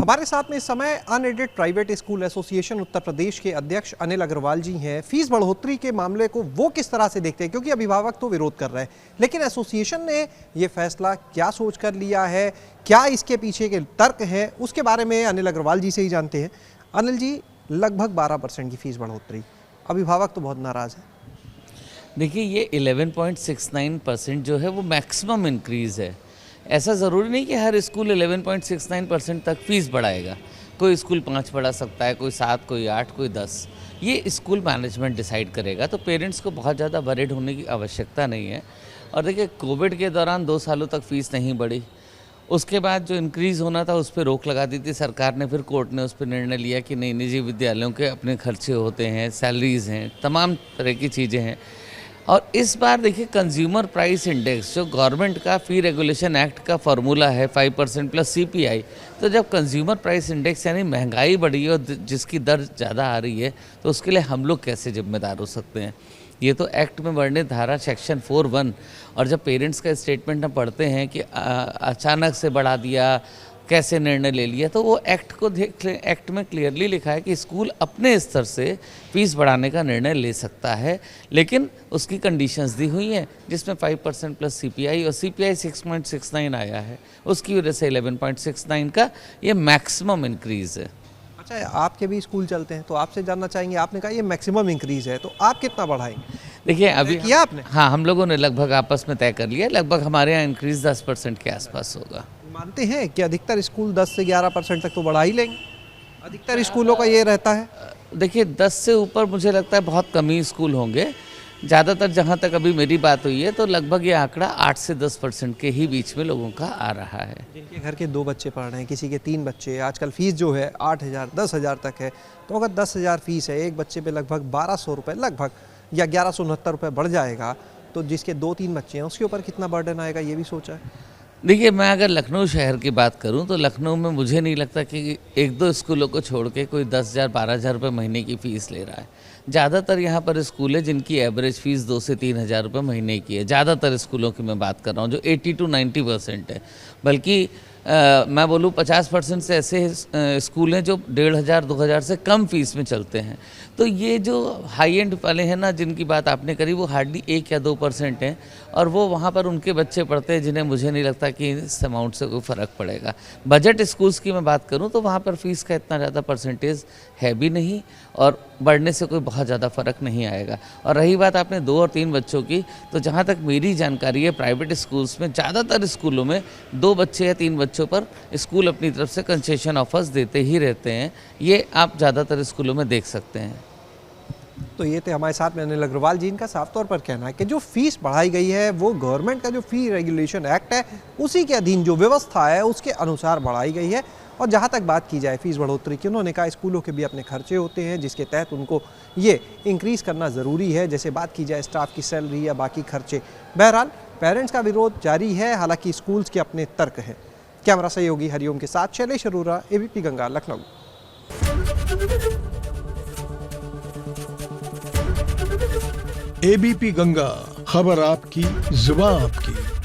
हमारे साथ में इस समय unaided private school association Uttar Pradesh के अध्यक्ष अनिल अग्रवाल जी हैं। फीस बढ़ोतरी के मामले को वो किस तरह से देखते हैं, क्योंकि अभिभावक तो विरोध कर रहे हैं, लेकिन एसोसिएशन ने ये फैसला क्या सोच कर लिया है, क्या इसके पीछे के तर्क है, उसके बारे में अनिल अग्रवाल जी से ही जानते हैं। अनिल जी, लगभग 12% की फीस बढ़ोतरी, अभिभावक तो बहुत नाराज है। देखिए, ये 11.69% जो है वो मैक्सिमम इंक्रीज़ है। ऐसा ज़रूरी नहीं कि हर स्कूल 11.69% तक फीस बढ़ाएगा। कोई स्कूल 5 बढ़ा सकता है, कोई 7, कोई 8, कोई 10। ये स्कूल मैनेजमेंट डिसाइड करेगा, तो पेरेंट्स को बहुत ज़्यादा वरीड होने की आवश्यकता नहीं है। और देखिए, कोविड के दौरान 2 सालों तक फ़ीस नहीं बढ़ी। उसके बाद जो इंक्रीज़ होना था उस पर रोक लगा दी थी सरकार ने। फिर कोर्ट ने उस पर निर्णय लिया कि नहीं, निजी विद्यालयों के अपने खर्चे होते हैं, सैलरीज़ हैं, तमाम तरह की चीज़ें हैं। और इस बार देखिए, कंज्यूमर प्राइस इंडेक्स जो गवर्नमेंट का फी रेगुलेशन एक्ट का फार्मूला है 5% प्लस CPI, तो जब कंज्यूमर प्राइस इंडेक्स यानी महंगाई बढ़ी है और जिसकी दर ज़्यादा आ रही है, तो उसके लिए हम लोग कैसे जिम्मेदार हो सकते हैं। ये तो एक्ट में वर्णित धारा सेक्शन 4(1), और जब पेरेंट्स का स्टेटमेंट हम पढ़ते हैं कि अचानक से बढ़ा दिया, कैसे निर्णय ले लिया, तो वो एक्ट को देख लें। एक्ट में क्लियरली लिखा है कि स्कूल अपने स्तर से फीस बढ़ाने का निर्णय ले सकता है, लेकिन उसकी कंडीशंस दी हुई हैं, जिसमें 5% प्लस CPI और CPI 6.69 आया है। उसकी वजह से 11.69 का ये मैक्सिमम इंक्रीज़ है। अच्छा, आपके भी स्कूल चलते हैं तो आपसे जानना चाहेंगे, आपने कहा ये मैक्सिमम इंक्रीज़ है, तो आप कितना बढ़ाएंगे? देखिए, अभी किया आपने? हाँ, हम लोगों ने लगभग आपस में तय कर लिया, लगभग हमारे यहाँ इंक्रीज़ 10% के आसपास होगा। मानते हैं कि अधिकतर स्कूल 10 से 11% तक तो बढ़ा ही लेंगे, अधिकतर स्कूलों का ये रहता है। देखिए, 10 से ऊपर मुझे लगता है बहुत कम ही स्कूल होंगे। ज़्यादातर जहाँ तक अभी मेरी बात हुई है, तो लगभग ये आंकड़ा 8 से 10% के ही बीच में लोगों का आ रहा है। जिनके घर के 2 बच्चे पढ़ रहे हैं, किसी के 3 बच्चे, आजकल फीस जो है 8,000 10,000 तक है, तो अगर 10,000 फीस है, एक बच्चे पे लगभग 1,200 रुपये लगभग या 1,169 रुपये बढ़ जाएगा, तो जिसके 2-3 बच्चे हैं उसके ऊपर कितना बर्डन आएगा, ये भी सोचा है? देखिए, मैं अगर लखनऊ शहर की बात करूं तो लखनऊ में मुझे नहीं लगता कि 1-2 स्कूलों को छोड़ के कोई 10,000 12,000 रुपये महीने की फ़ीस ले रहा है। ज़्यादातर यहाँ पर स्कूल है जिनकी एवरेज फ़ीस 2 से 3,000 रुपये महीने की है। ज़्यादातर स्कूलों की मैं बात कर रहा हूँ, जो 80 to 90% है। बल्कि मैं बोलूँ 50% से ऐसे स्कूल हैं जो 1,500 2,000 से कम फीस में चलते हैं। तो ये जो हाई एंड वाले हैं ना, जिनकी बात आपने करी, वो हार्डली 1 या 2% हैं, और वो वहाँ पर उनके बच्चे पढ़ते हैं जिन्हें मुझे नहीं लगता कि इस अमाउंट से कोई फ़र्क पड़ेगा। बजट स्कूल्स की मैं बात करूँ तो वहाँ पर फ़ीस का इतना ज़्यादा परसेंटेज है भी नहीं, और बढ़ने से कोई बहुत ज़्यादा फ़र्क नहीं आएगा। और रही बात आपने 2 और 3 बच्चों की, तो जहाँ तक मेरी जानकारी है, प्राइवेट स्कूल्स में ज़्यादातर स्कूलों में 2 बच्चे या 3 बच्चों पर स्कूल अपनी तरफ से कंसेशन ऑफर्स देते ही रहते हैं। ये आप ज़्यादातर स्कूलों में देख सकते हैं। तो ये थे हमारे साथ में अनिल अग्रवाल जी। इनका साफ तौर पर कहना है कि जो फीस बढ़ाई गई है वो गवर्नमेंट का जो फी रेगुलेशन एक्ट है उसी के अधीन जो व्यवस्था है उसके अनुसार बढ़ाई गई है। और जहाँ तक बात की जाए फीस बढ़ोतरी की, उन्होंने कहा स्कूलों के भी अपने खर्चे होते हैं जिसके तहत उनको ये इंक्रीज़ करना ज़रूरी है, जैसे बात की जाए स्टाफ की सैलरी या बाकी खर्चे। बहरहाल पेरेंट्स का विरोध जारी है, हालांकि स्कूल्स के अपने तर्क हैं। कैमरा सहयोगी हरिओम के साथ शैलेश अरोरा, ABP गंगा, लखनऊ। ABP गंगा, खबर आपकी, जुबान आपकी।